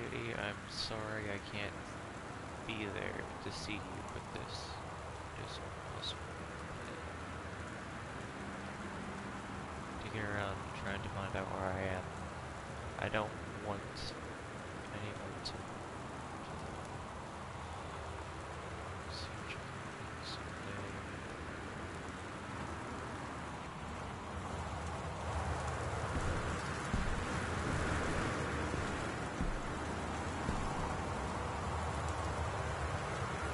Katie, I'm sorry I can't be there to see you, but this is impossible. To get around trying to find out where I am. I don't want anyone to see each other someday.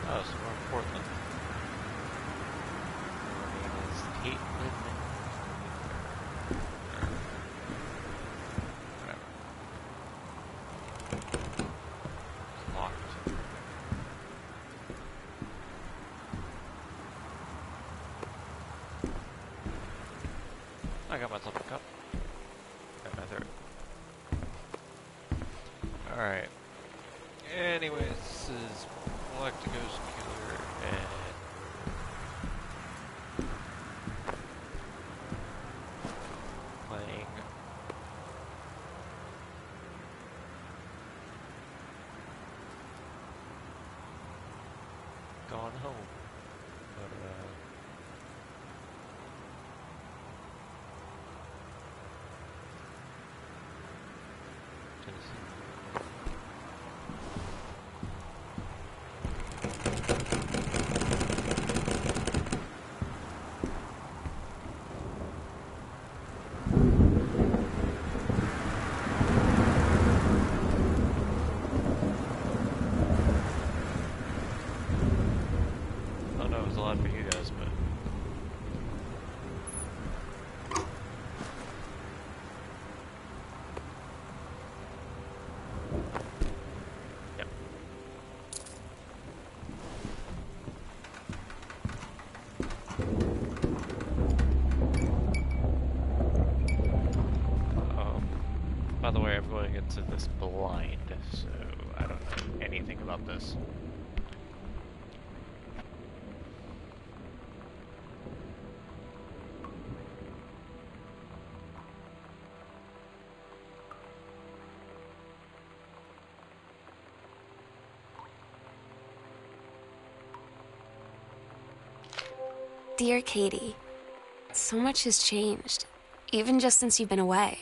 Oh, so we're in Portland. Her name is Caitlin. Whatever. It's locked. I got myself a cup. Got my third. Alright. Anyways, this is Galacticos Killer and playing Gone Home. But Tennessee. I know it was a lot for you guys, but yep. By the way, I'm going into this blind, so I don't know anything about this. Dear Katie, so much has changed, even just since you've been away.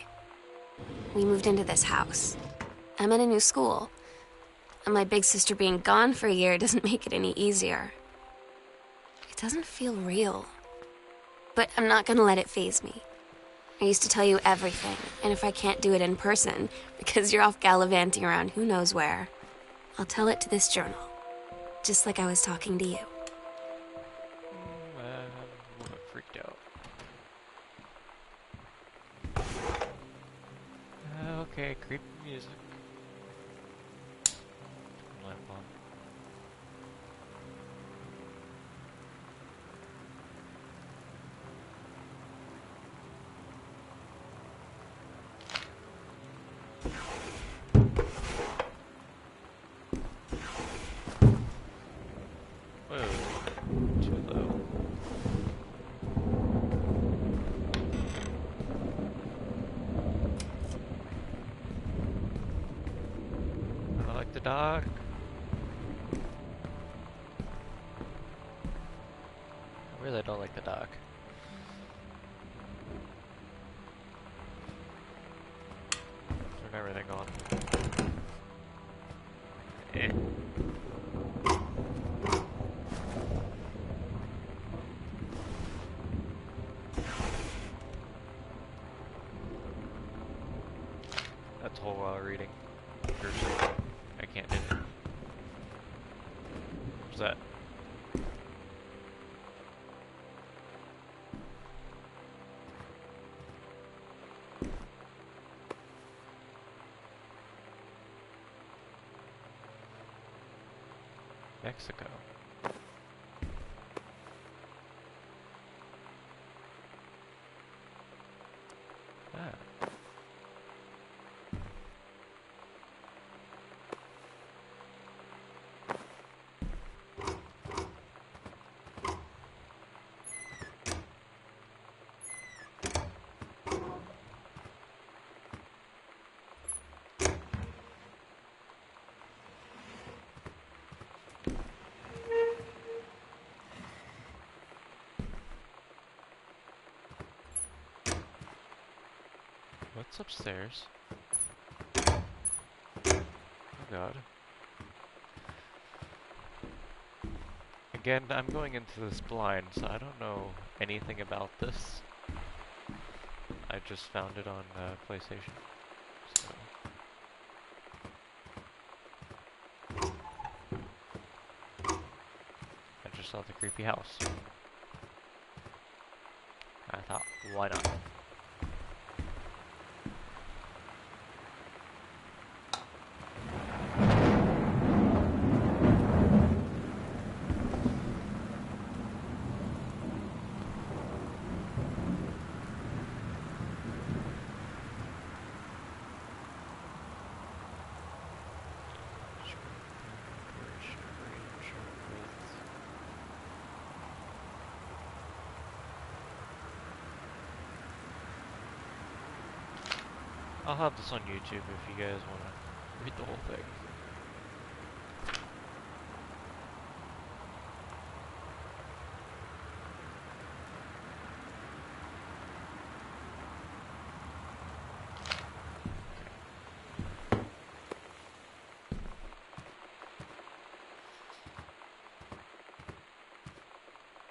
We moved into this house. I'm in a new school, and my big sister being gone for a year doesn't make it any easier. It doesn't feel real, but I'm not gonna let it faze me. I used to tell you everything, and if I can't do it in person, because you're off gallivanting around who knows where, I'll tell it to this journal, just like I was talking to you. I'm a little bit freaked out. Okay, creepy music. Lamp on. Whoa, too low. I like the dog. I really don't like the dog. Turn everything on. Eh. That's whole while reading. Cursor. I can't do it. What's that? Mexico. Ah. What's upstairs? Oh god. Again, I'm going into this blind, so I don't know anything about this. I just found it on PlayStation. So. I just saw the creepy house. I thought, why not? I'll have this on YouTube if you guys want to read the whole thing.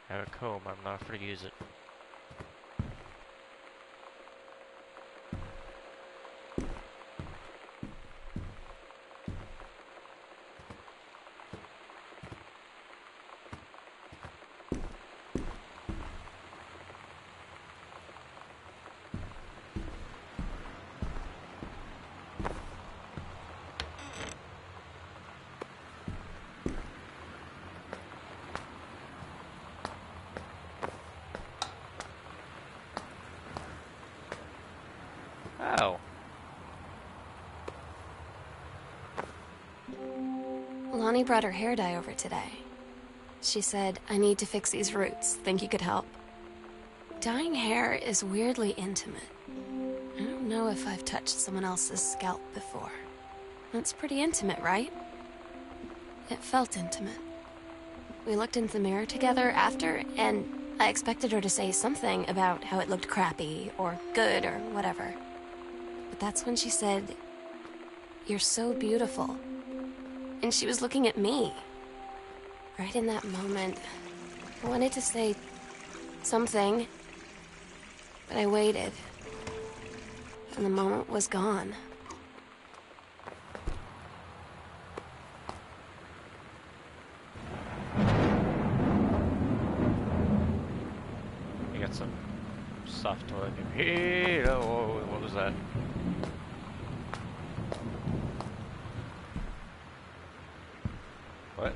I have a comb, I'm not afraid to use it. Oh. Lonnie brought her hair dye over today. She said, I need to fix these roots. Think you could help? Dyeing hair is weirdly intimate. I don't know if I've touched someone else's scalp before. That's pretty intimate, right? It felt intimate. We looked into the mirror together after, and I expected her to say something about how it looked crappy, or good, or whatever. But that's when she said, "You're so beautiful." And she was looking at me. Right in that moment, I wanted to say something, but I waited. And the moment was gone. You got some soft toilet paper. Hey, oh, what was that? What?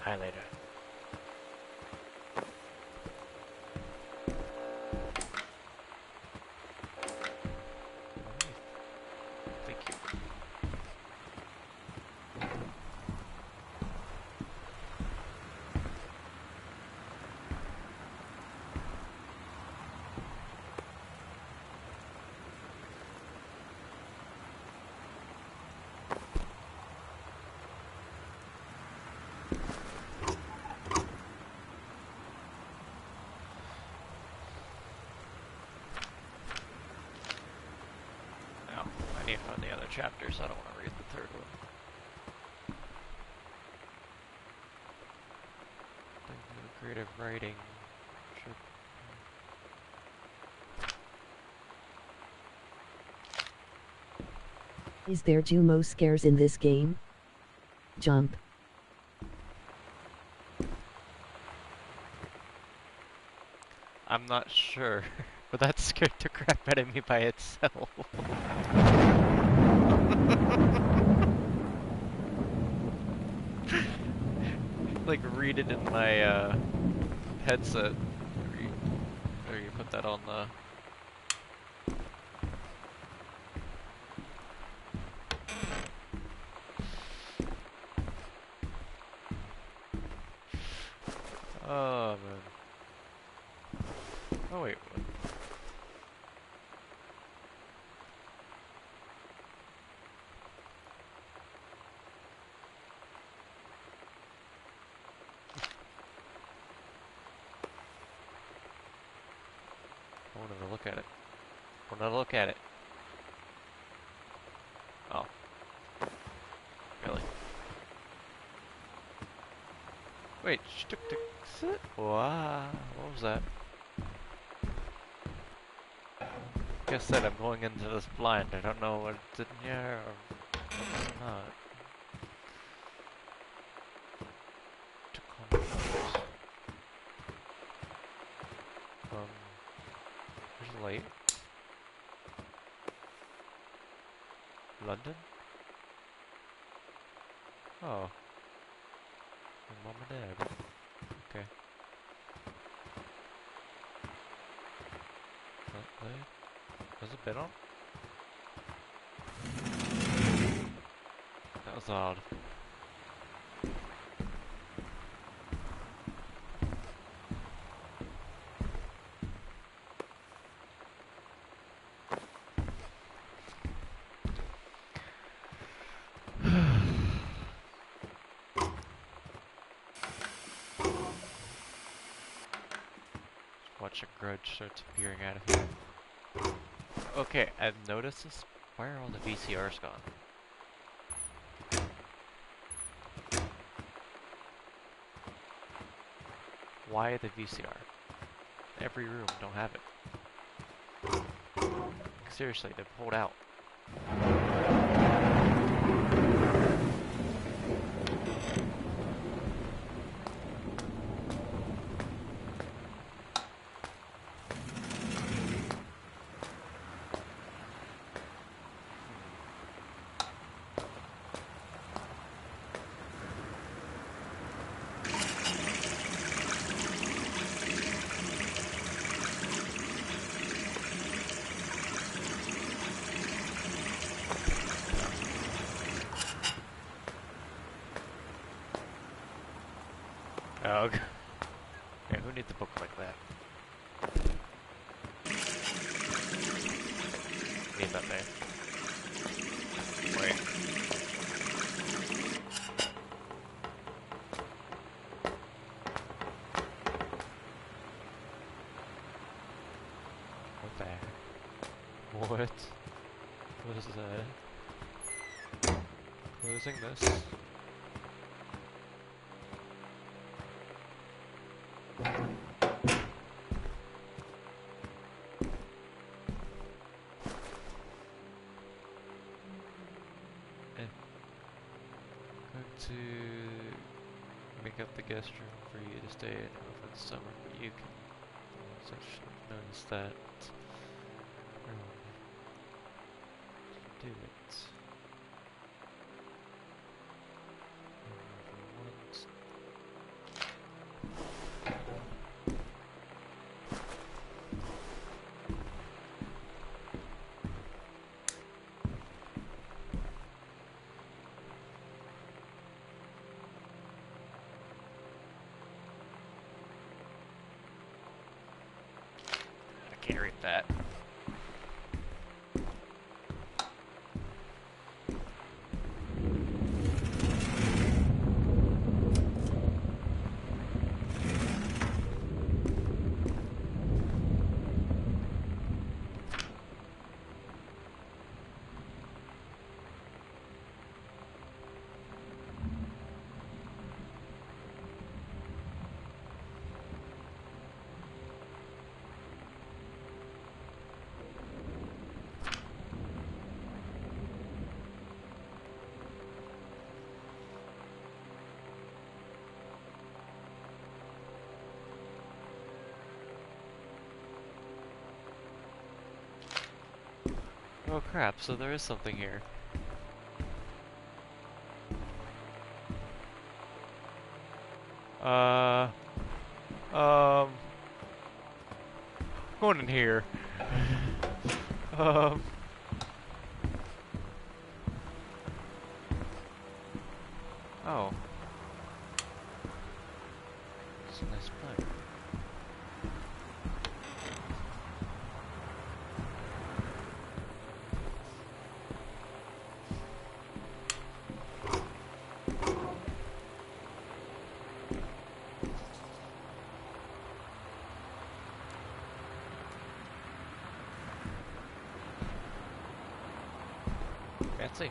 Highlighter. Thank you. I need to find the other chapters. I don't want to read the third one. Creative writing. Is there Jumo scares in this game? Jump. I'm not sure, but that scared the crap out of me by itself. Like read it in my headset. Or you put that on the Oh man. Oh wait. I wanted to look at it. I wanted to look at it. Oh. Really? Wait, she took the exit? Wow. What was that? Like I said, I'm going into this blind. I don't know what's in here or what's not. To call my numbers. There's a light. London? Oh. My mom and dad. Okay. That light? Has it been on? That was odd. Watch a grudge starts appearing out of here. Okay, I've noticed this. Why are all the VCRs gone? Why the VCR? Every room don't have it. Seriously, they're pulled out. Oh, okay. Yeah, who needs a book like that? Need that there. Wait. What the heck? What? What is that? Closing this. Going to make up the guest room for you to stay in over the summer, but you can notice that do it. Once. I can't read that. Oh crap, so there is something here. Going in here. Um. Oh. It's a nice plan. Fancy.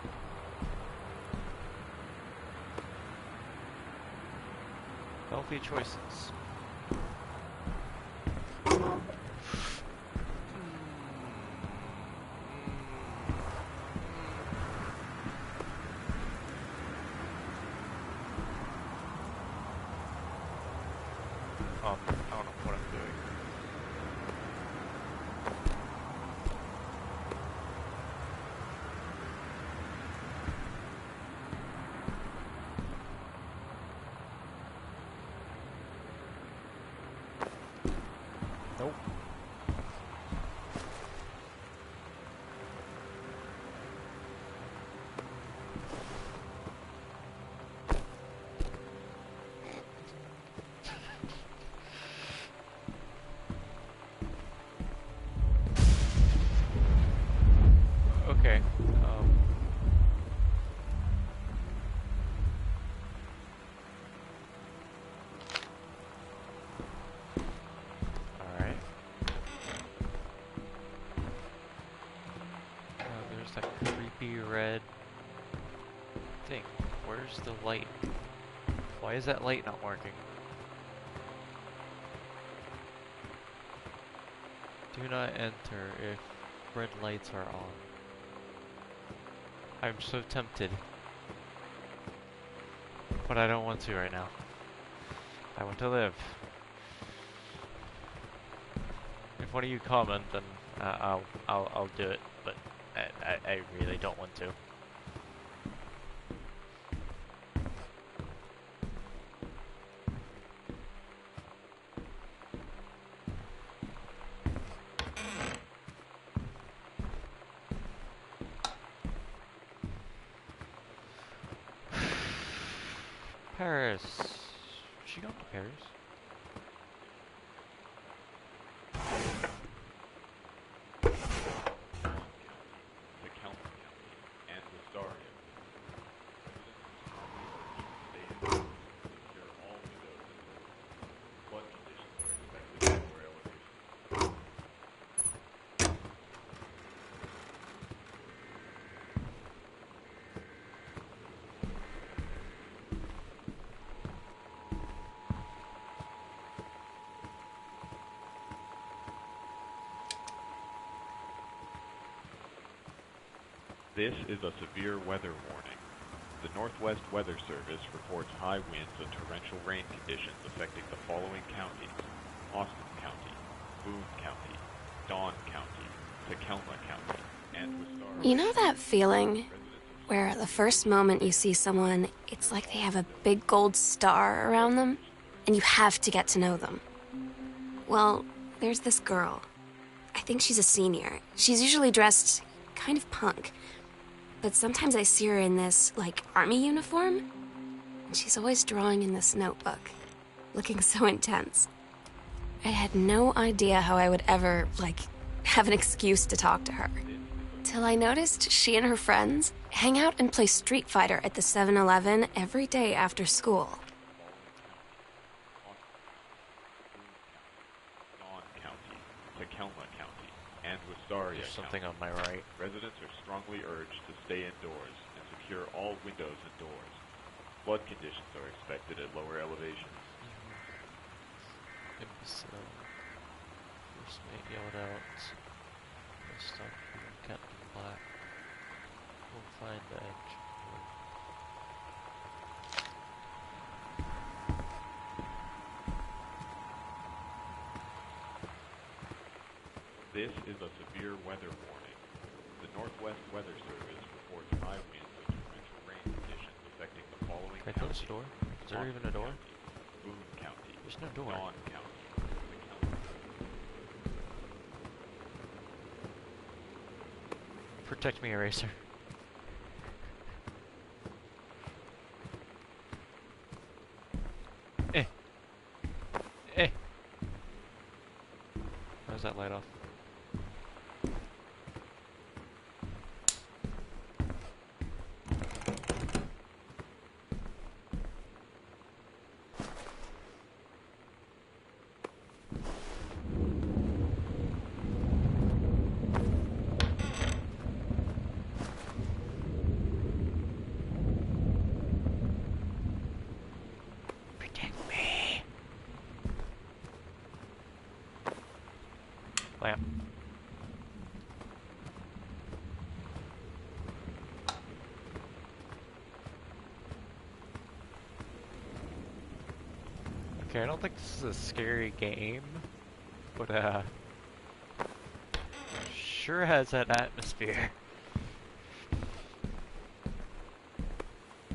Healthy choices. I don't know what I'm doing. Nope. Okay. Alright. There's that creepy red thing. Where's the light? Why is that light not working? Do not enter if red lights are on. I'm so tempted. But I don't want to right now. I want to live. If one of you comment, then I'll do it. But I really don't want to. Paris. She gone to Paris? This is a severe weather warning. The Northwest Weather Service reports high winds and torrential rain conditions affecting the following counties: Austin County, Boone County, Dawn County, Tacoma County, and Wistaria. You know that feeling where the first moment you see someone, it's like they have a big gold star around them, and you have to get to know them? Well, there's this girl. I think she's a senior. She's usually dressed kind of punk. But sometimes I see her in this, like, army uniform, and she's always drawing in this notebook, looking so intense. I had no idea how I would ever, like, have an excuse to talk to her. Till I noticed she and her friends hang out and play Street Fighter at the 7-Eleven every day after school. Dawn County, Tacoma County, and Wistaria There's something County. on my right. Residents are strongly urged to stay indoors and secure all windows and doors. Flood conditions are expected at lower elevations. Imbecile. First mate yelled out. Let's stop shooting Captain Black. We'll find the edge. This is a severe weather warning. The Northwest Weather Service reports high winds and torrential rain conditions affecting the following Can I close the counties: door? Is there even a door? County, Boone County, There's no door. Dawn County, Protect me, Eraser. Eh. Eh! Why is that light off? Protect me! Lamp. Okay, I don't think this is a scary game, but sure has that atmosphere.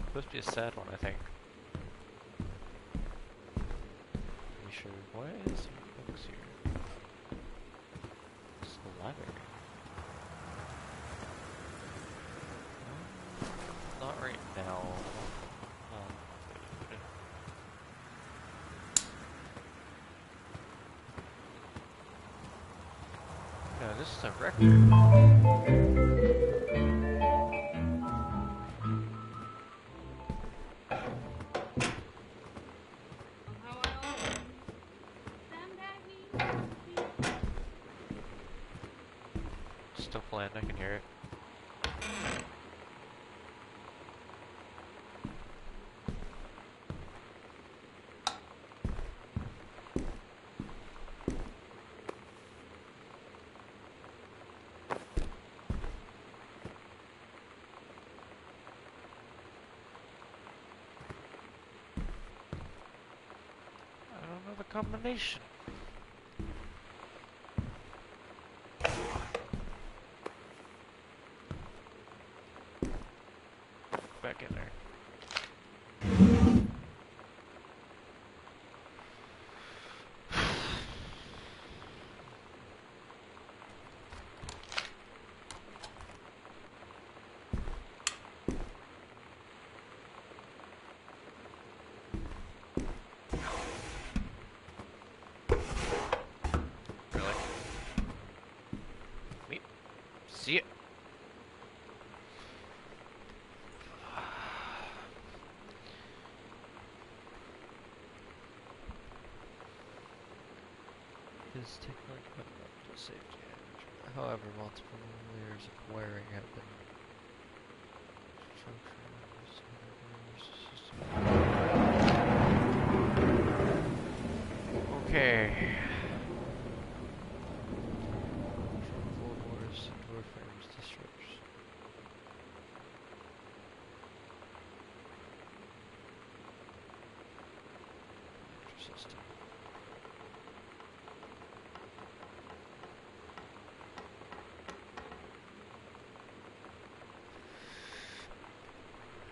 Supposed to be a sad one, I think. Pretty sure. What is some books here? It's the library. Not right now. Food. No, this is a record. Still playing, I can hear it. I don't know the combination. Back in there. Really? Me? See it. Is technology better up to safety damage? However, multiple layers of wiring have been okay. Floorboards, door frames, disrupts. System.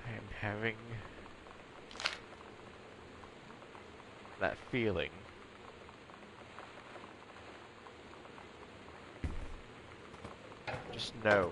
I am having that feeling. Just know.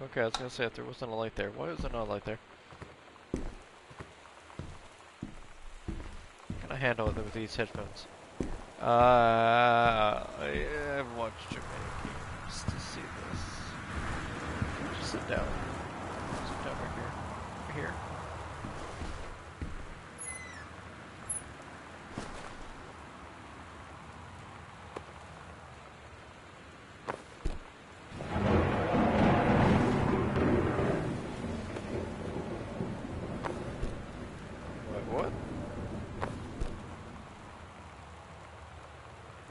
Okay, I was gonna say if there wasn't a light there. Why was there not a light there? Can I handle it with these headphones? I've watched too many games to see this. Just sit down. Sit down right here. Right here. What?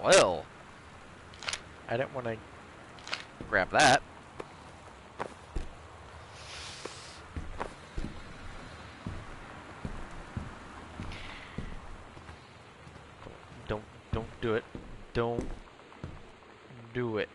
Well, I didn't want to grab that. Don't do it. Don't do it.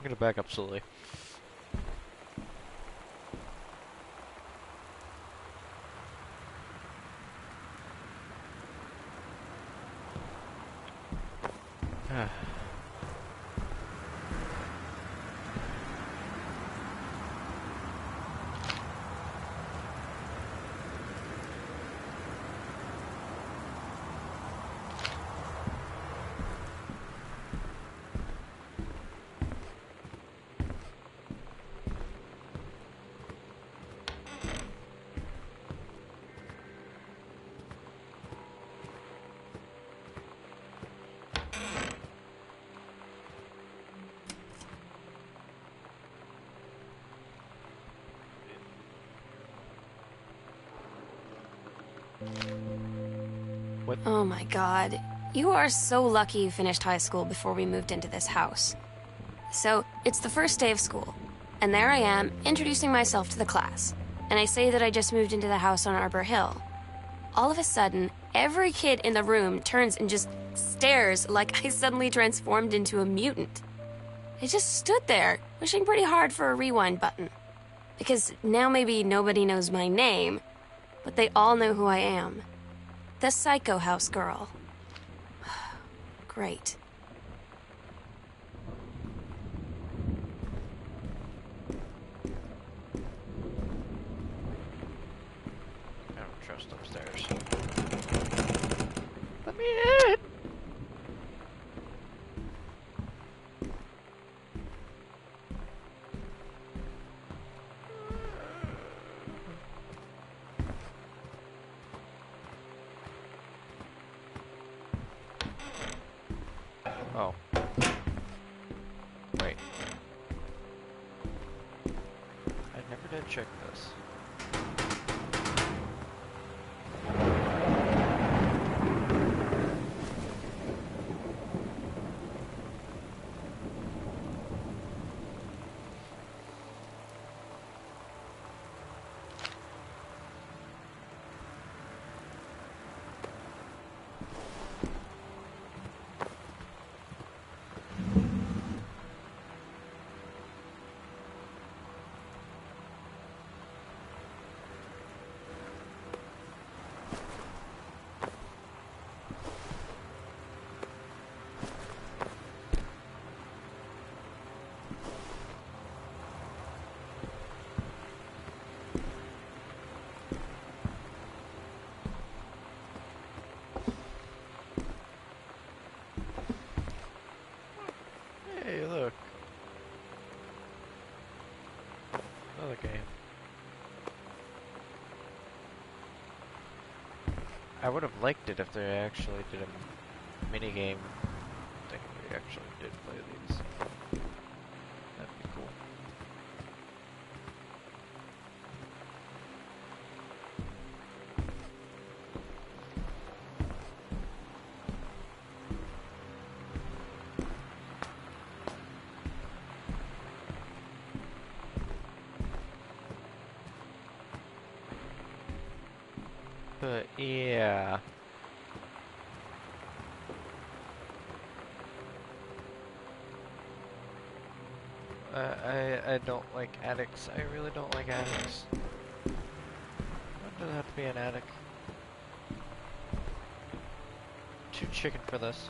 gonna back up slowly. What? Oh my god. You are so lucky you finished high school before we moved into this house. So, it's the first day of school, and there I am, introducing myself to the class. And I say that I just moved into the house on Arbor Hill. All of a sudden, every kid in the room turns and just stares like I suddenly transformed into a mutant. I just stood there, wishing pretty hard for a rewind button. Because now maybe nobody knows my name, but they all know who I am. The Psycho House girl. Great. I don't trust upstairs. Let me in! Oh. Wait. I never did check this. Hey, look. Another game. I would have liked it if they actually did a mini game. I think we actually did play these. That'd be cool. But yeah. I don't like addicts. I really don't like addicts. Why does it have to be an addict? Too chicken for this.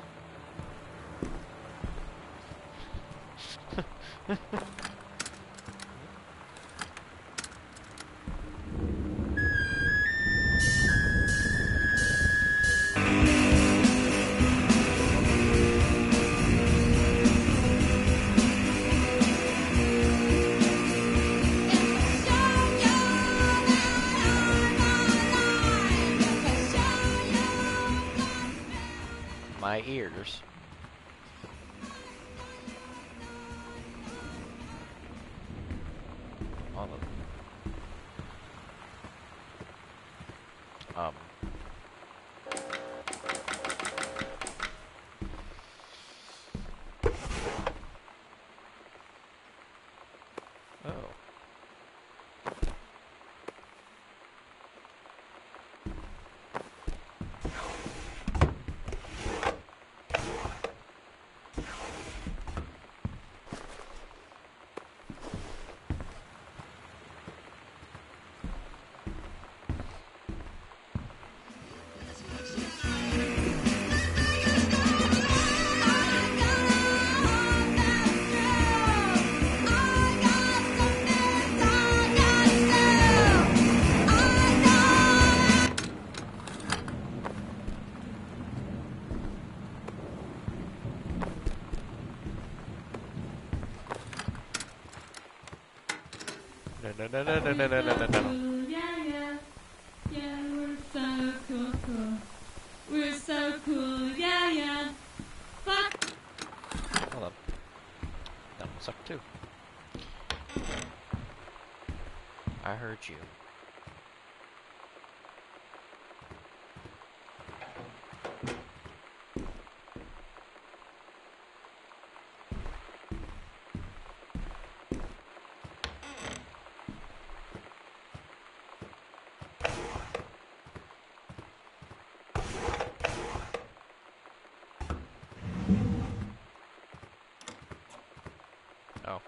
My ears. All of them. Oh. no, no, no, no, no, no, no, no, no. Cool, yeah, yeah. Yeah, we're so cool, cool. We're so cool, yeah, yeah. Fuck! Hold on. That one sucked too. I heard you. Oh.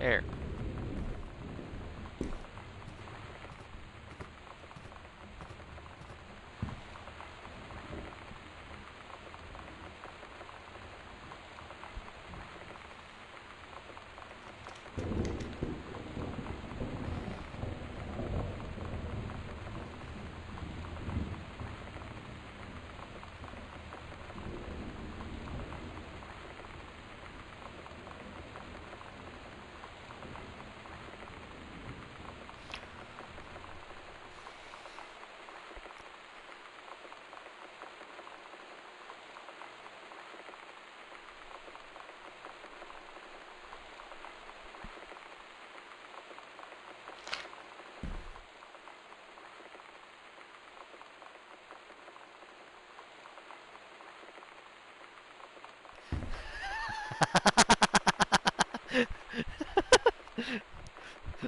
Air.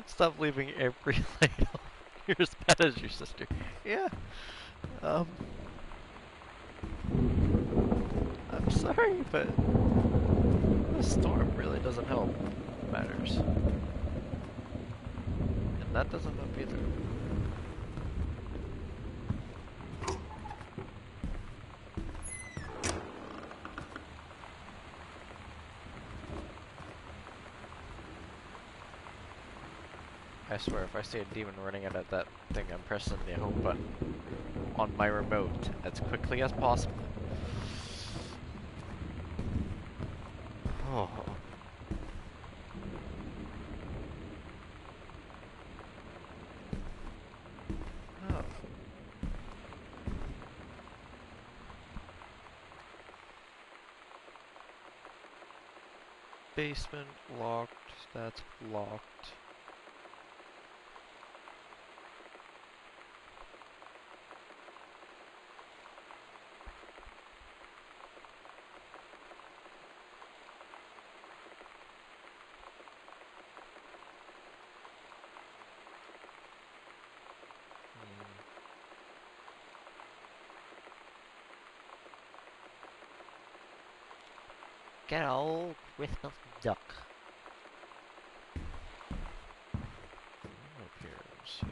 Stop leaving every light on. You're as bad as your sister. Yeah. Um. I'm sorry, but the storm really doesn't help matters. And that doesn't help either. I swear, if I see a demon running out of that thing, I'm pressing the home button on my remote as quickly as possible. Oh. Oh. Basement locked. That's locked. Get an old Christmas duck. Up here, let's see.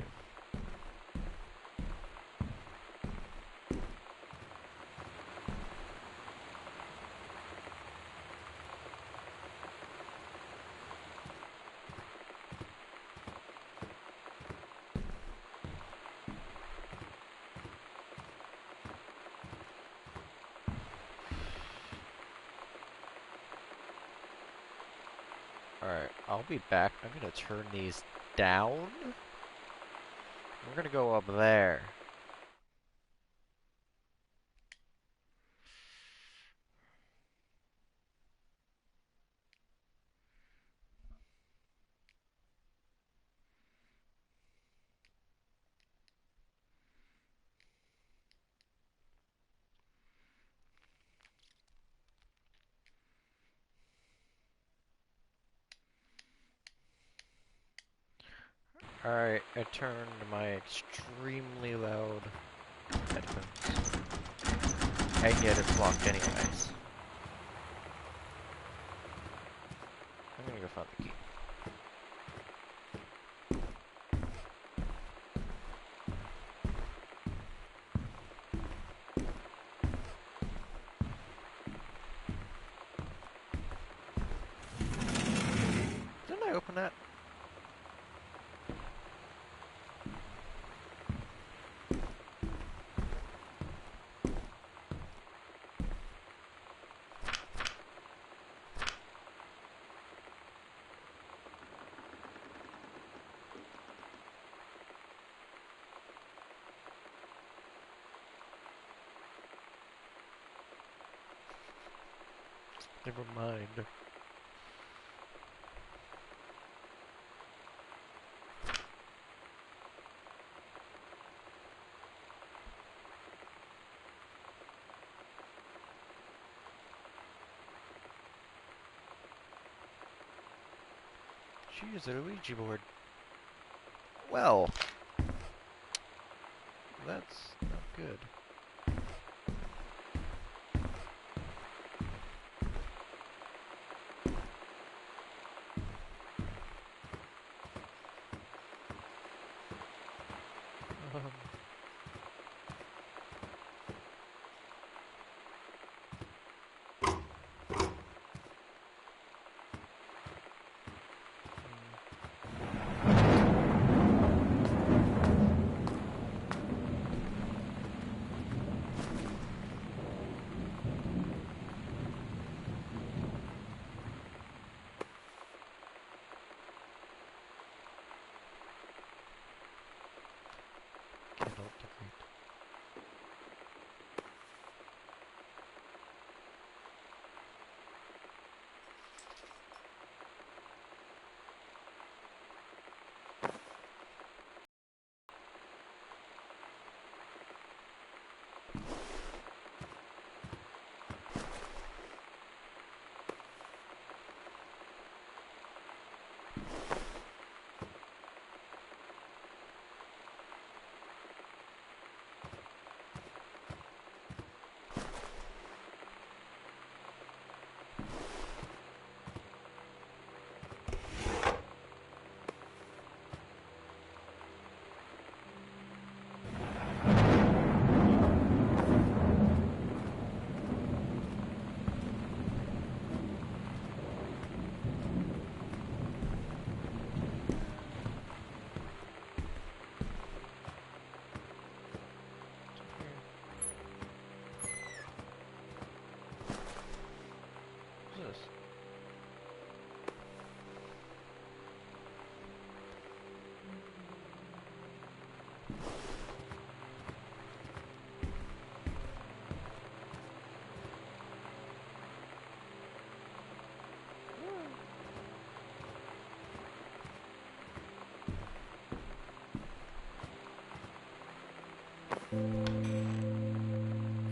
Alright, I'll be back. I'm gonna turn these down. We're gonna go up there. Alright, I turned my extremely loud headphones. And yet it's locked anyways. I'm gonna go find the key. Never mind. Jeez, a Ouija board. Well, that's not good. Um, Cannot defeat. What's this?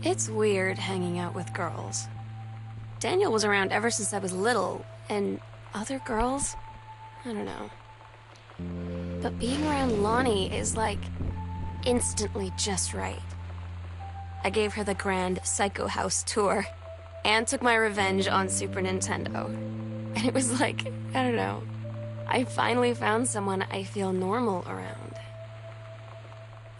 It's weird hanging out with girls. Daniel was around ever since I was little, and other girls? I don't know. But being around Lonnie is like instantly just right. I gave her the grand Psycho House tour and took my revenge on Super Nintendo. And it was like, I don't know, I finally found someone I feel normal around.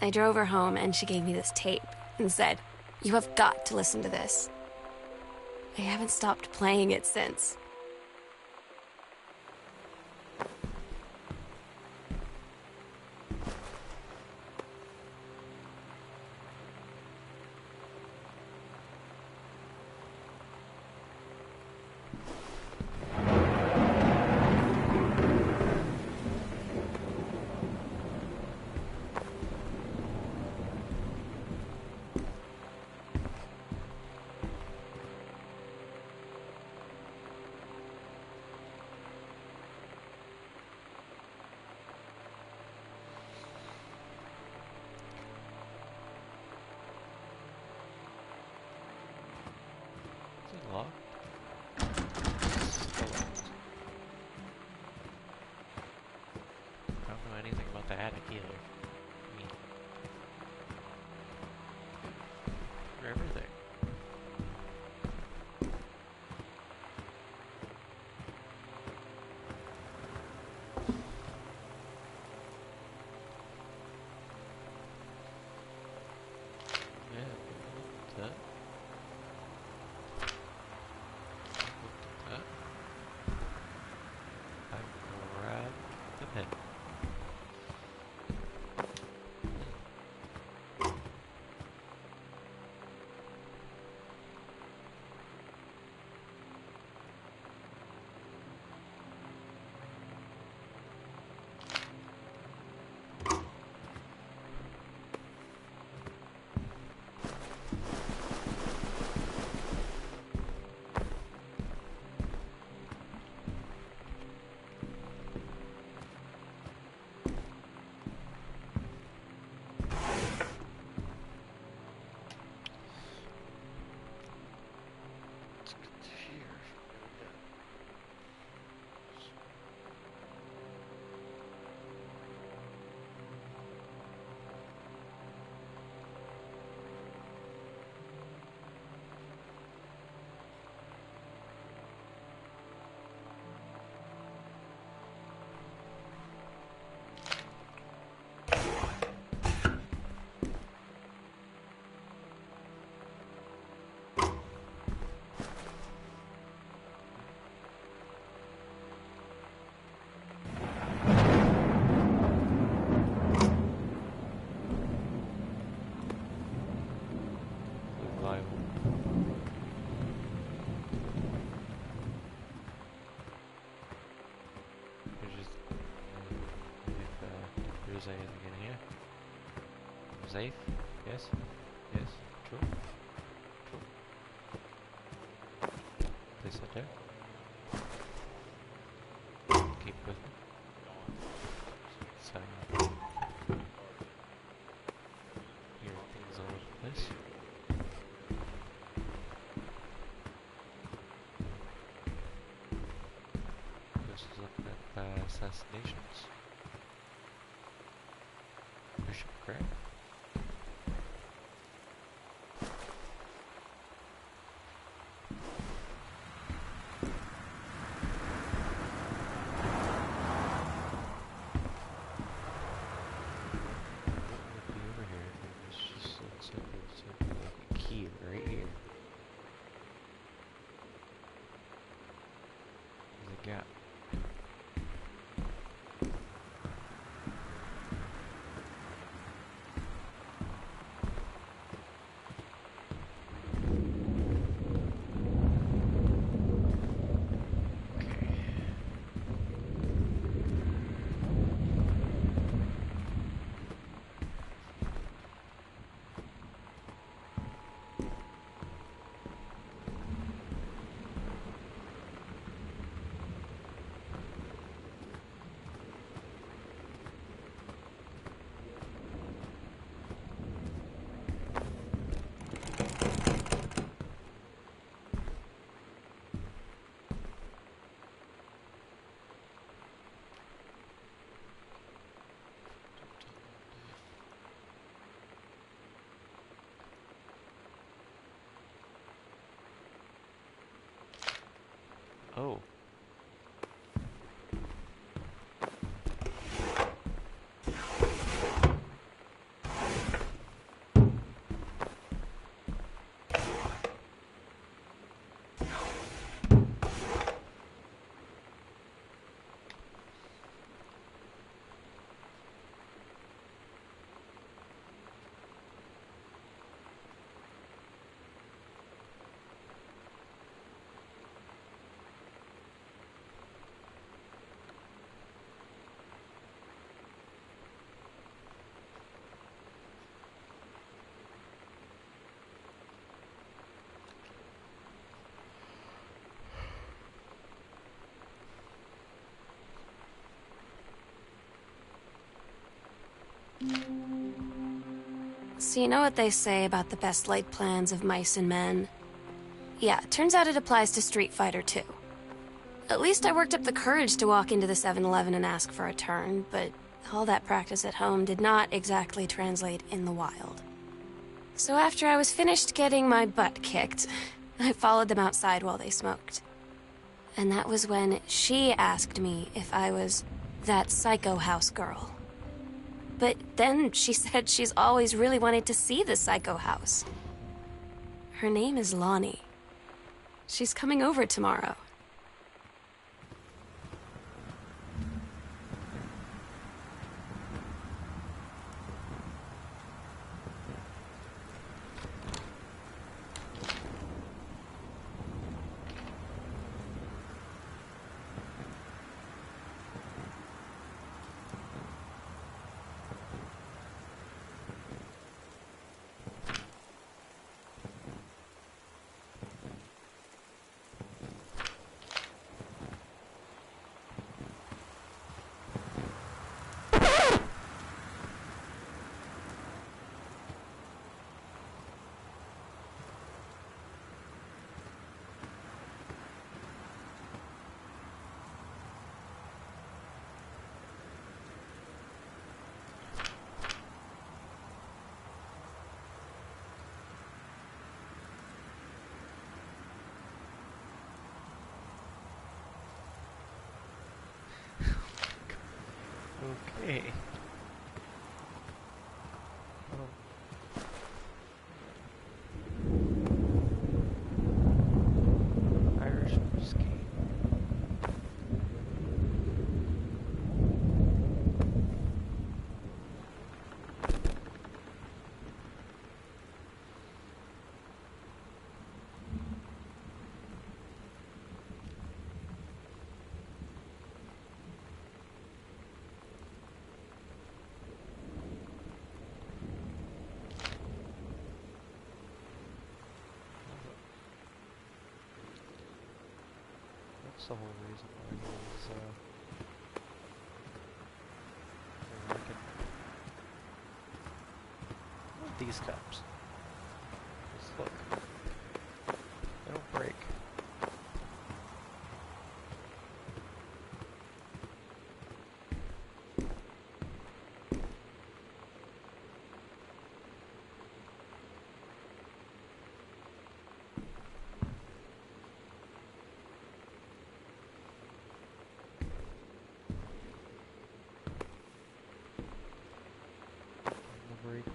I drove her home and she gave me this tape and said, "You have got to listen to this." I haven't stopped playing it since. Is it locked? Still locked. I don't know anything about the attic either. I mean, for everything. Yeah, looked at that. Looked at that. I grabbed the pen. Safe? Yes? Yes? True? True? Place it there. Keep with me. Setting up. Hear things all over the place. Just looking at assassinations. Bishop Grant. What would be over here? It just looks like it's like a key right here. There's a gap. Oh. So you know what they say about the best laid plans of mice and men? Yeah, turns out it applies to Street Fighter too. At least I worked up the courage to walk into the 7-Eleven and ask for a turn, but all that practice at home did not exactly translate in the wild. So after I was finished getting my butt kicked, I followed them outside while they smoked. And that was when she asked me if I was that psycho house girl. But then she said she's always really wanted to see the psycho house. Her name is Lonnie. She's coming over tomorrow. Okay. Irish whiskey. That's the whole reason why he was, working. These cups. Just look. They don't break. Break.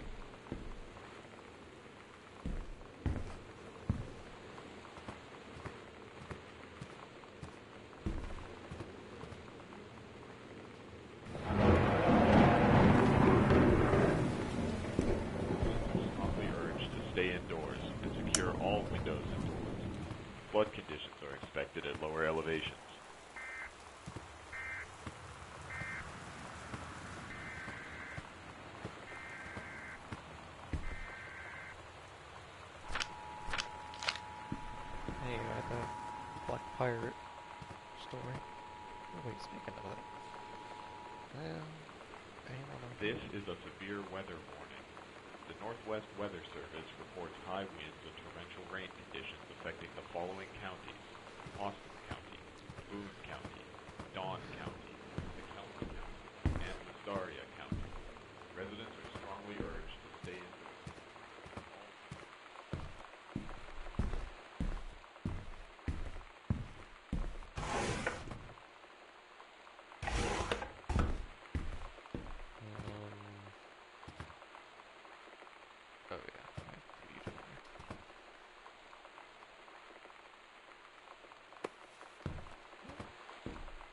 Strongly urged to stay indoors and secure all windows and doors. Flood conditions are expected at lower elevations. Hey, the Black Pirate story. Oh wait, speaking of that. Well, This is a severe weather warning. The Northwest Weather Service reports high winds and torrential rain conditions affecting the following counties: Austin County, Boone County, Dawn County, McHenry County, and Visaria County. Residents are strongly urged to stay indoors. Oh yeah, I have weed in there.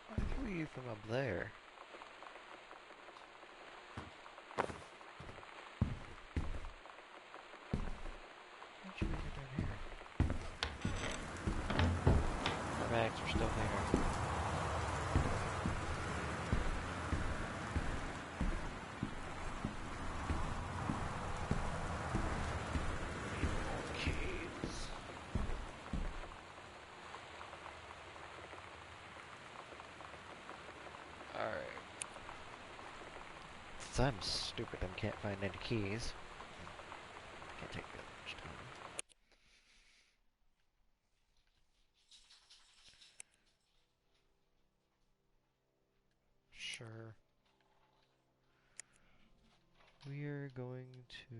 Why did we leave them up there? Why'd you leave it down here? Our bags are still there. Keys. Alright. Since I'm stupid and can't find any keys, can't take that much time. Sure. We're going to...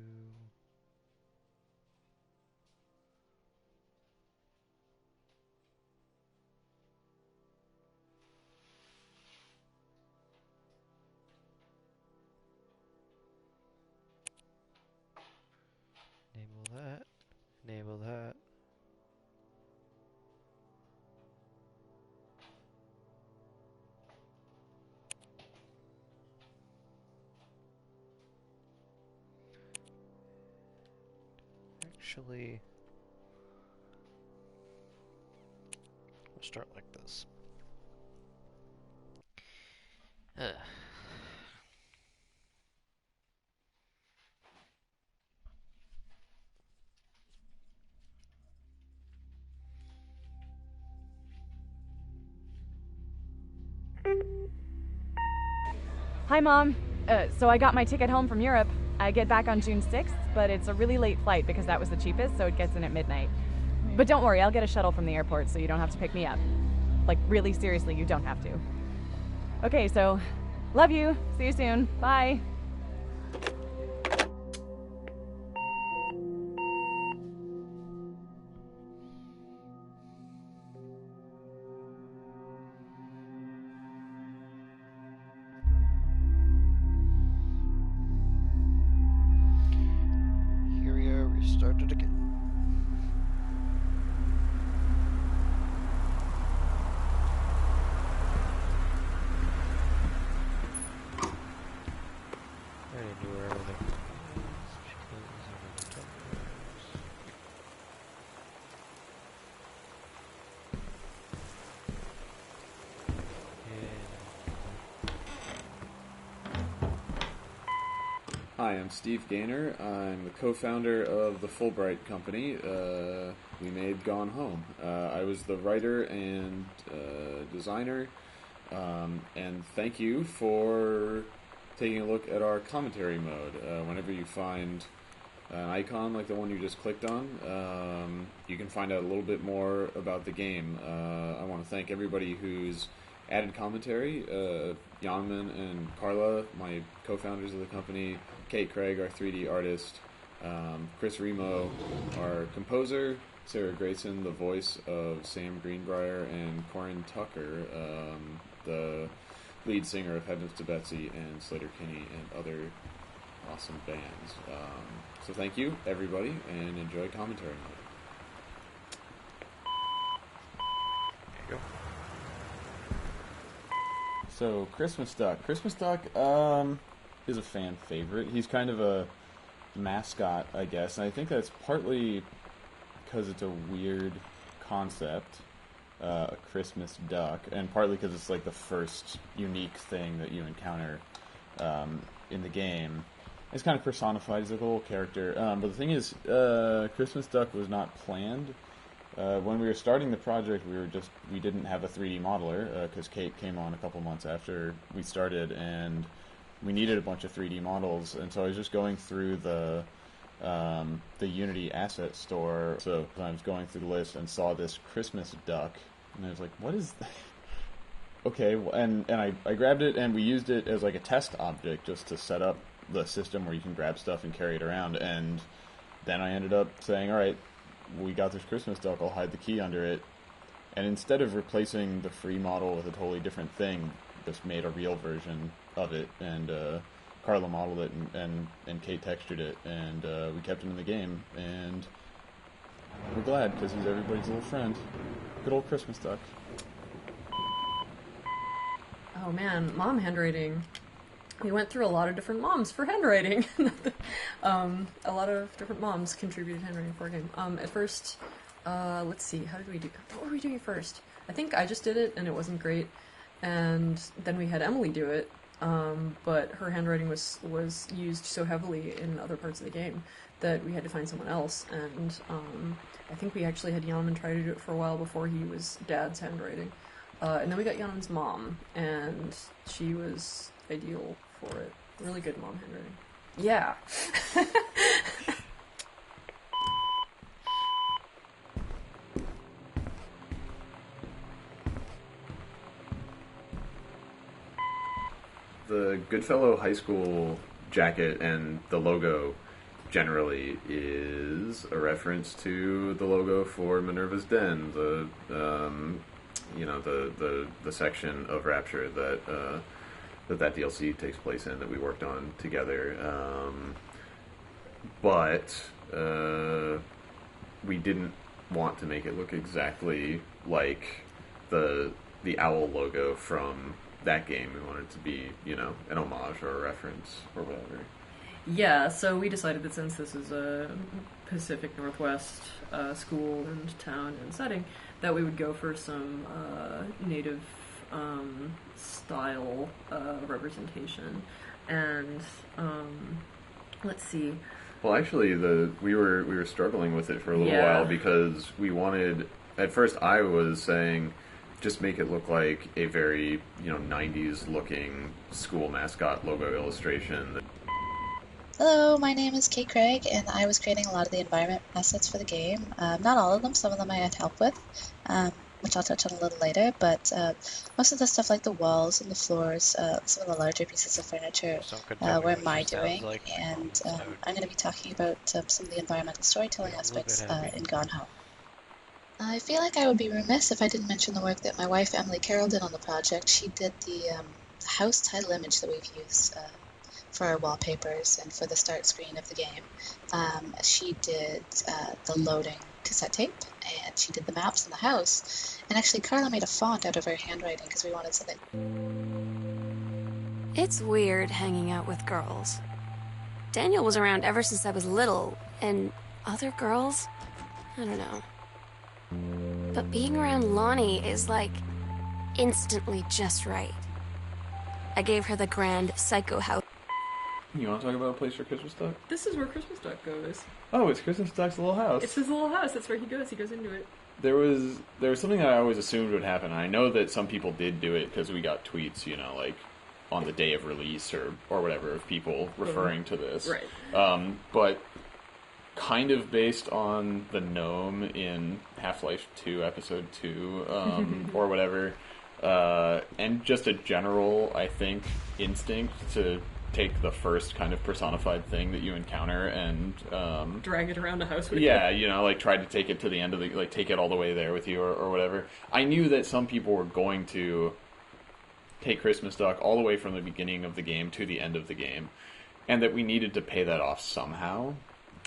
enable that. Enable that. Actually, we'll start like this. Ugh. Hi, Mom. So I got my ticket home from Europe. I get back on June 6th, but it's a really late flight because that was the cheapest, so it gets in at midnight. But don't worry, I'll get a shuttle from the airport so you don't have to pick me up. Like, really seriously, you don't have to. Okay, so, love you. See you soon. Bye. Here we are, we started again. I already knew where everything was. Hi, I'm Steve Gaynor. I'm the co-founder of the Fulbright Company. we made Gone Home. I was the writer and designer, and thank you for taking a look at our commentary mode. Whenever you find an icon like the one you just clicked on, you can find out a little bit more about the game. I want to thank everybody who's added commentary. Janman and Carla, my co-founders of the company, Kate Craig, our 3D artist, Chris Remo, our composer, Sarah Grayson, the voice of Sam Greenbrier, and Corin Tucker, the lead singer of Heavens to Betsy and Slater Kinney and other awesome bands. So thank you, everybody, and enjoy commentary mode. There you go. So, Christmas Duck. Christmas Duck is a fan favorite. He's kind of a mascot, I guess, and I think that's partly because it's a weird concept, a Christmas duck, and partly because it's like the first unique thing that you encounter in the game. It's kind of personified. He's like a little character. But the thing is, Christmas Duck was not planned. When we were starting the project, we didn't have a 3D modeler because Kate came on a couple months after we started, and we needed a bunch of 3D models. And so I was just going through the Unity asset store. So I was going through the list and saw this Christmas duck, and I was like, "What is that?" Okay, and I grabbed it, and we used it as like a test object just to set up the system where you can grab stuff and carry it around. And then I ended up saying, all right, we got this Christmas duck, I'll hide the key under it. And instead of replacing the free model with a totally different thing, just made a real version of it. And Carla modeled it, and Kate textured it, and we kept him in the game. And we're glad, because he's everybody's little friend. Good old Christmas duck. Oh man, mom handwriting. We went through a lot of different moms for handwriting. A lot of different moms contributed handwriting for our game. At first, let's see, how did we do? What were we doing first? I think I just did it, and it wasn't great. And then we had Emily do it, but her handwriting was used so heavily in other parts of the game that we had to find someone else. And I think we actually had Yanman try to do it for a while before he was Dad's handwriting. And then we got Yanman's mom, and she was ideal for it. Really good mom handwriting. Yeah. The Goodfellow High School jacket and the logo generally is a reference to the logo for Minerva's Den, the section of Rapture that DLC takes place in, that we worked on together. But we didn't want to make it look exactly like the owl logo from that game. We wanted it to be, an homage or a reference or whatever. Yeah, so we decided that since this is a Pacific Northwest school and town and setting, that we would go for some native style representation. And let's see. Well, actually, we were struggling with it for a little while because we wanted. At first, I was saying, just make it look like a very 90s looking school mascot logo illustration. Hello, my name is Kate Craig, and I was creating a lot of the environment assets for the game. Not all of them, some of them I had help with, which I'll touch on a little later, but most of the stuff like the walls and the floors, some of the larger pieces of furniture were my doing, and I'm going to be talking about some of the environmental storytelling aspects in Gone Home. I feel like I would be remiss if I didn't mention the work that my wife Emily Carroll did on the project. She did the house title image that we've used for our wallpapers and for the start screen of the game. She did the loading cassette tape, and she did the maps in the house. And actually, Carla made a font out of her handwriting because we wanted something. It's weird hanging out with girls. Daniel was around ever since I was little, and other girls? I don't know. But being around Lonnie is like instantly just right. I gave her the grand psycho house. You want to talk about a place for Christmas Duck? This is where Christmas Duck goes. Oh, it's Christmas Duck's little house. It's his little house. That's where he goes. He goes into it. There was something that I always assumed would happen. I know that some people did do it because we got tweets, like on the day of release or whatever, of people referring to this. Right. But kind of based on the gnome in Half-Life 2, Episode 2, or whatever, and just a general, I think, instinct to take the first kind of personified thing that you encounter and drag it around the house with you. Yeah, try to take it to the end of the, take it all the way there with you or whatever. I knew that some people were going to take Christmas Duck all the way from the beginning of the game to the end of the game, and that we needed to pay that off somehow.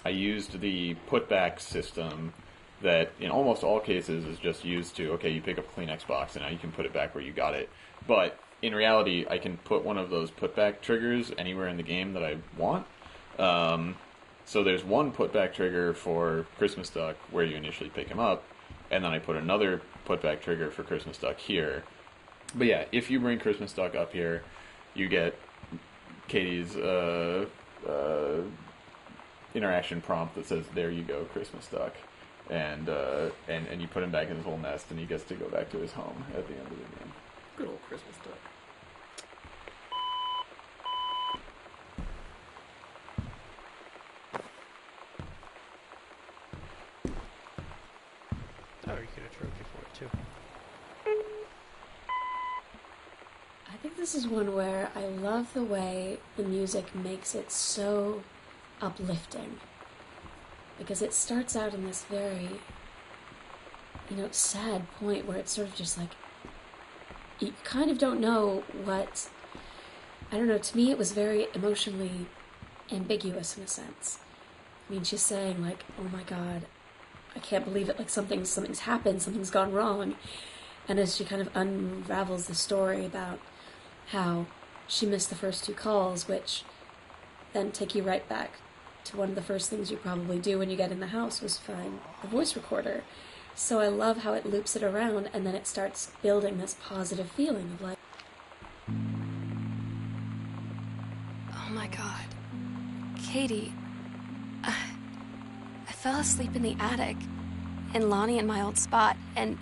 I used the putback system that in almost all cases is just used to, okay, you pick up a Kleenex box and now you can put it back where you got it. But in reality, I can put one of those putback triggers anywhere in the game that I want. So there's one putback trigger for Christmas Duck where you initially pick him up, and then I put another putback trigger for Christmas Duck here. But yeah, if you bring Christmas Duck up here, you get Katie's interaction prompt that says, "There you go, Christmas Duck," and you put him back in his little nest, and he gets to go back to his home at the end of the game. Good old Christmas Duck. Oh, you get a trophy for it too. I think this is one where I love the way the music makes it so uplifting. Because it starts out in this very, sad point where it's sort of just like, you kind of don't know what, I don't know, to me it was very emotionally ambiguous in a sense. I mean, she's saying like, oh my god, I can't believe it, like something's happened, something's gone wrong. And as she kind of unravels the story about how she missed the first 2 calls, which then take you right back to one of the first things you probably do when you get in the house was find the voice recorder. So I love how it loops it around and then it starts building this positive feeling of like, oh my god, Katie, I fell asleep in the attic in Lonnie and my old spot, and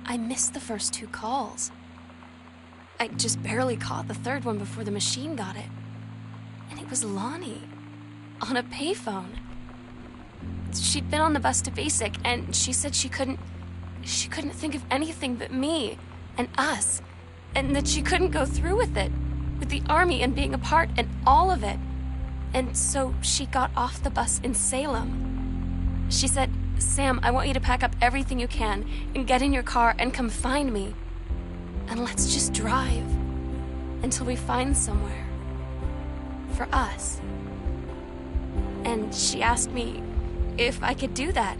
I missed the first 2 calls. I just barely caught the 3rd one before the machine got it. And it was Lonnie, on a payphone. She'd been on the bus to Basic, and she said she couldn't think of anything but me and us, and that she couldn't go through with it, with the army and being apart and all of it. And so she got off the bus in Salem. She said, "Sam, I want you to pack up everything you can and get in your car and come find me. And let's just drive until we find somewhere for us." And she asked me if I could do that.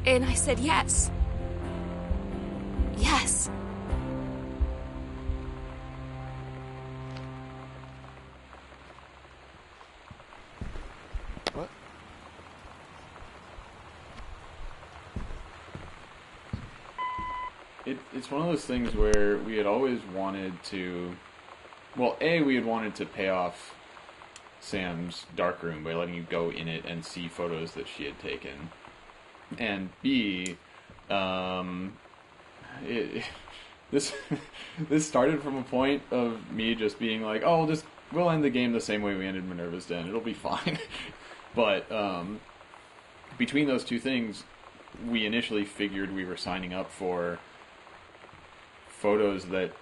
And I said yes. Yes. What? It's one of those things where we had always wanted to... Well, A, we had wanted to pay off Sam's darkroom by letting you go in it and see photos that she had taken. And B, this started from a point of me just being like, oh, we'll end the game the same way we ended Minerva's Den. It'll be fine. But between those two things, we initially figured we were signing up for photos that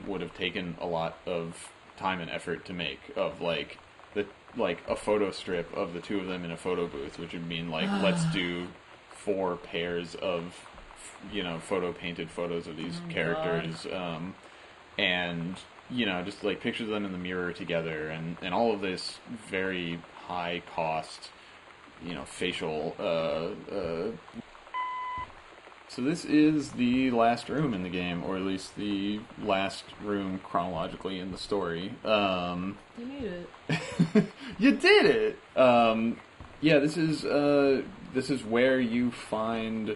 would have taken a lot of time and effort to make, of like a photo strip of the 2 of them in a photo booth, which would mean let's do 4 pairs of photo painted photos of these characters, and just like pictures of them in the mirror together, and all of this very high cost facial So this is the last room in the game, or at least the last room chronologically in the story. You made it. You did it! Yeah, this is where you find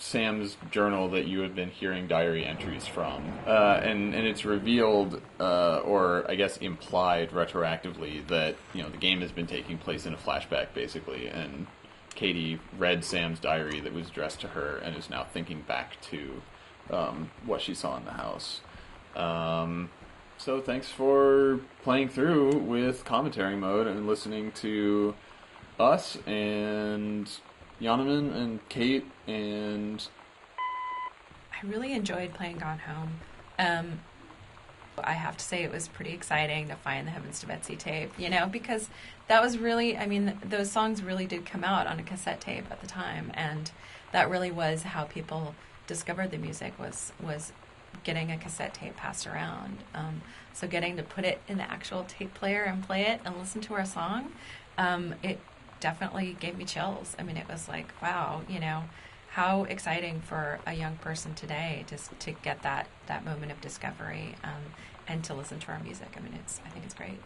Sam's journal that you had been hearing diary entries from, and it's revealed, or I guess implied retroactively, that the game has been taking place in a flashback, basically, and Katie read Sam's diary that was addressed to her and is now thinking back to what she saw in the house. So thanks for playing through with commentary mode and listening to us and Yonaman and Kate and... I really enjoyed playing Gone Home. I have to say it was pretty exciting to find the Heavens to Betsy tape, because that was really, those songs really did come out on a cassette tape at the time, and that really was how people discovered the music, was getting a cassette tape passed around. So getting to put it in the actual tape player and play it and listen to our song, it definitely gave me chills. It was like, wow, how exciting for a young person today to get that moment of discovery, and to listen to our music. I think it's great.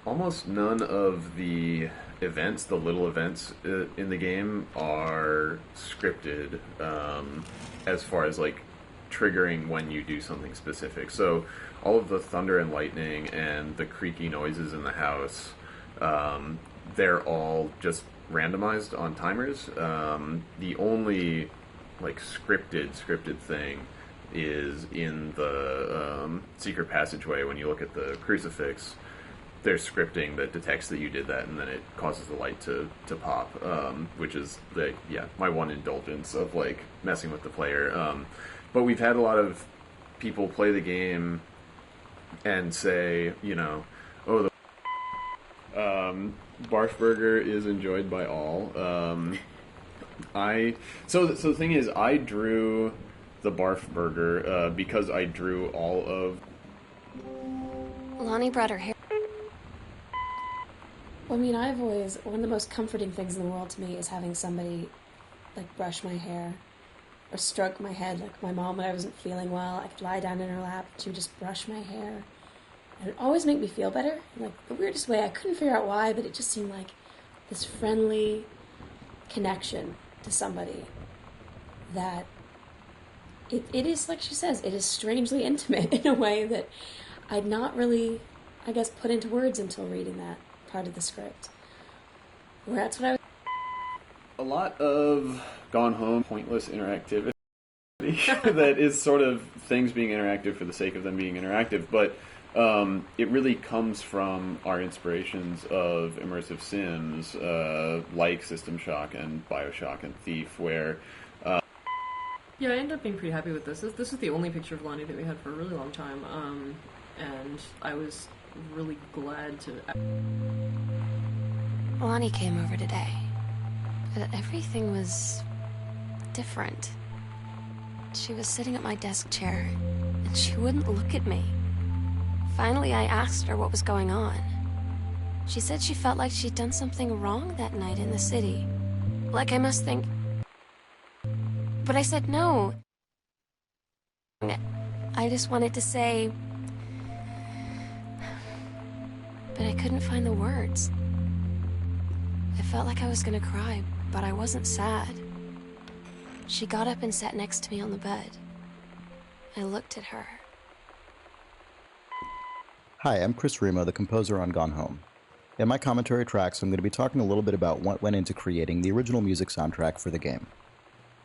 Almost none of the events, the little events in the game, are scripted as far as like triggering when you do something specific. So all of the thunder and lightning and the creaky noises in the house, they're all just randomized on timers. The only like scripted thing is in the secret passageway. When you look at the crucifix, there's scripting that detects that you did that, and then it causes the light to pop, which is my one indulgence of like messing with the player. But we've had a lot of people play the game and say, oh, the Barf Burger is enjoyed by all. So the thing is, I drew the Barf Burger because I drew all of... Lonnie brought her hair. I've always... One of the most comforting things in the world to me is having somebody, brush my hair or stroke my head. Like my mom, when I wasn't feeling well, I could lie down in her lap, she would just brush my hair. And it would always make me feel better. The weirdest way, I couldn't figure out why, but it just seemed like this friendly connection to somebody that it is, like she says, it is strangely intimate in a way that I'd not really, I guess, put into words until reading that part of the script. Where that's what I was... A lot of Gone Home pointless interactivity that is sort of things being interactive for the sake of them being interactive, but it really comes from our inspirations of immersive sims like System Shock and Bioshock and Thief, where... Yeah, I ended up being pretty happy with this. This is the only picture of Lonnie that we had for a really long time, and I was really glad to... Lonnie came over today, but everything was different. She was sitting at my desk chair, and she wouldn't look at me. Finally, I asked her what was going on. She said she felt like she'd done something wrong that night in the city. Like I must think... But I said no. I just wanted to say... But I couldn't find the words. I felt like I was gonna cry, but I wasn't sad. She got up and sat next to me on the bed. I looked at her. Hi, I'm Chris Remo, the composer on Gone Home. In my commentary tracks, I'm going to be talking a little bit about what went into creating the original music soundtrack for the game.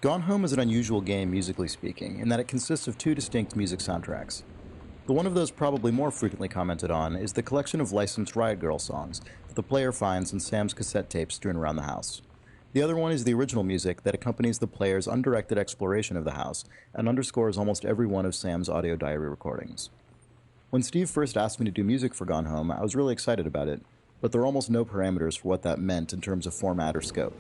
Gone Home is an unusual game, musically speaking, in that it consists of two distinct music soundtracks. The one of those probably more frequently commented on is the collection of licensed Riot Girl songs that the player finds in Sam's cassette tapes strewn around the house. The other one is the original music that accompanies the player's undirected exploration of the house and underscores almost every one of Sam's audio diary recordings. When Steve first asked me to do music for Gone Home, I was really excited about it, but there are almost no parameters for what that meant in terms of format or scope.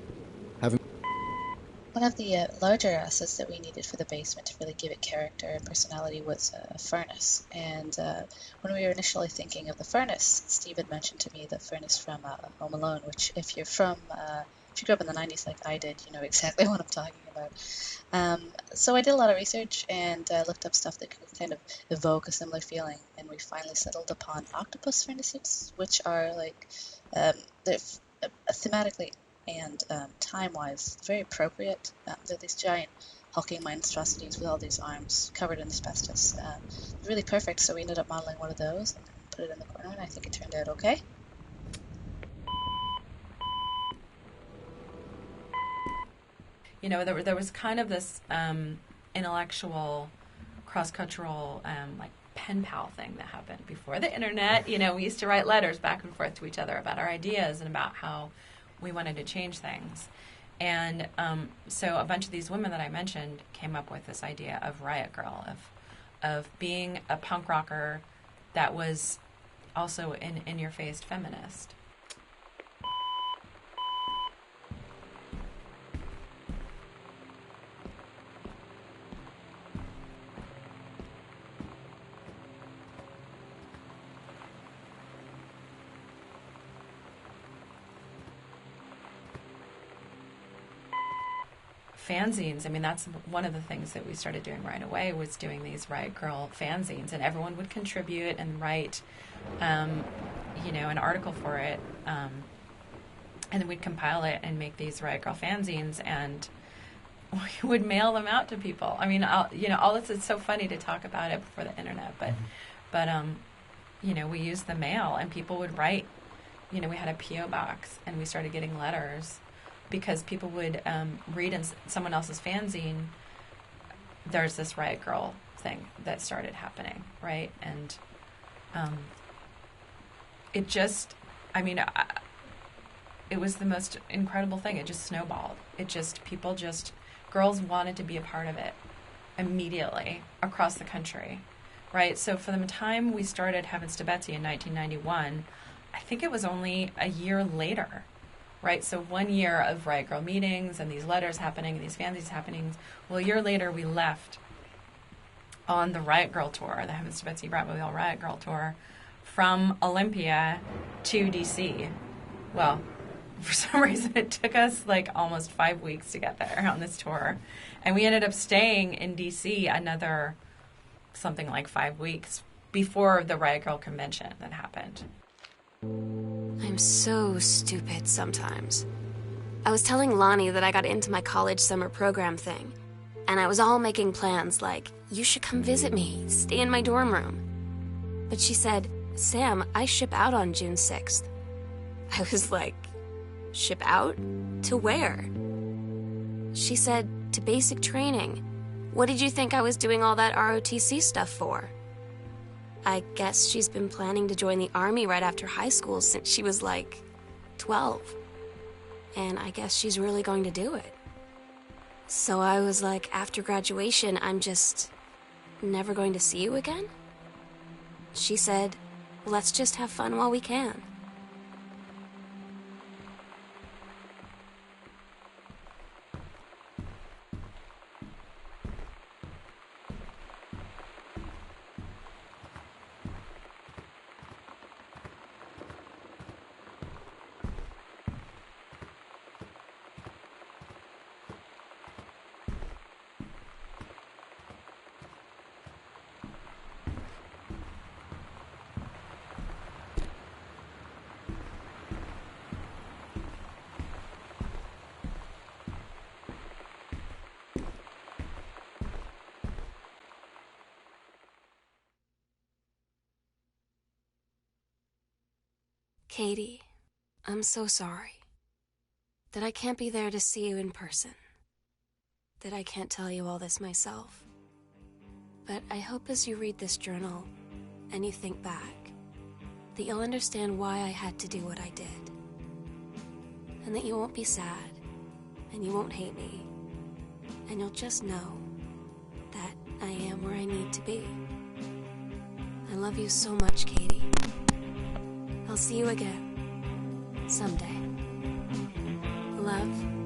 One of the larger assets that we needed for the basement to really give it character and personality was a furnace. And when we were initially thinking of the furnace, Steve had mentioned to me the furnace from Home Alone, which if you grew up in the 90s like I did, you know exactly what I'm talking about. So I did a lot of research and looked up stuff that could kind of evoke a similar feeling, and we finally settled upon octopus furnaces, which are like, they're thematically and time-wise very appropriate. They're these giant hulking monstrosities with all these arms covered in asbestos. Really perfect, so we ended up modeling one of those and put it in the corner, and I think it turned out okay. You know, there was kind of this intellectual, cross-cultural, like pen pal thing that happened before the internet. You know, we used to write letters back and forth to each other about our ideas and about how we wanted to change things. And so a bunch of these women that I mentioned came up with this idea of Riot Girl, of being a punk rocker that was also an in-your-face feminist. Fanzines, I mean, that's one of the things that we started doing right away, was doing these Riot Girl fanzines, and everyone would contribute and write, you know, an article for it, and then we'd compile it and make these Riot Girl fanzines, and we would mail them out to people. I mean, you know, all this is so funny to talk about it before the internet, but you know, we used the mail, and people would write. You know, we had a P.O. box, and we started getting letters, because people would read in someone else's fanzine, there's this Riot Girl thing that started happening, right? And it just, I mean, it was the most incredible thing. It just snowballed. Girls wanted to be a part of it immediately across the country, right? So for the time we started Heavens to Betsy in 1991, I think it was only a year later. Right, so 1 year of Riot Girl meetings and these letters happening and these fanzines happening. Well, a year later, we left on the Riot Girl tour, the Heavens to Betsy Bratmobile Riot Girl tour, from Olympia to D.C. Well, for some reason, it took us like almost 5 weeks to get there on this tour. And we ended up staying in D.C. another something like 5 weeks before the Riot Girl convention that happened. I'm so stupid sometimes. I was telling Lonnie that I got into my college summer program thing, and I was all making plans like, you should come visit me, stay in my dorm room. But she said, Sam, I ship out on June 6th. I was like, ship out? To where? She said, to basic training. What did you think I was doing all that ROTC stuff for? I guess she's been planning to join the Army right after high school since she was like 12. And I guess she's really going to do it. So I was like, after graduation, I'm just never going to see you again? She said, let's just have fun while we can. Katie, I'm so sorry that I can't be there to see you in person, that I can't tell you all this myself. But I hope as you read this journal and you think back, that you'll understand why I had to do what I did, and that you won't be sad, and you won't hate me, and you'll just know that I am where I need to be. I love you so much, Katie. I'll see you again someday. Love.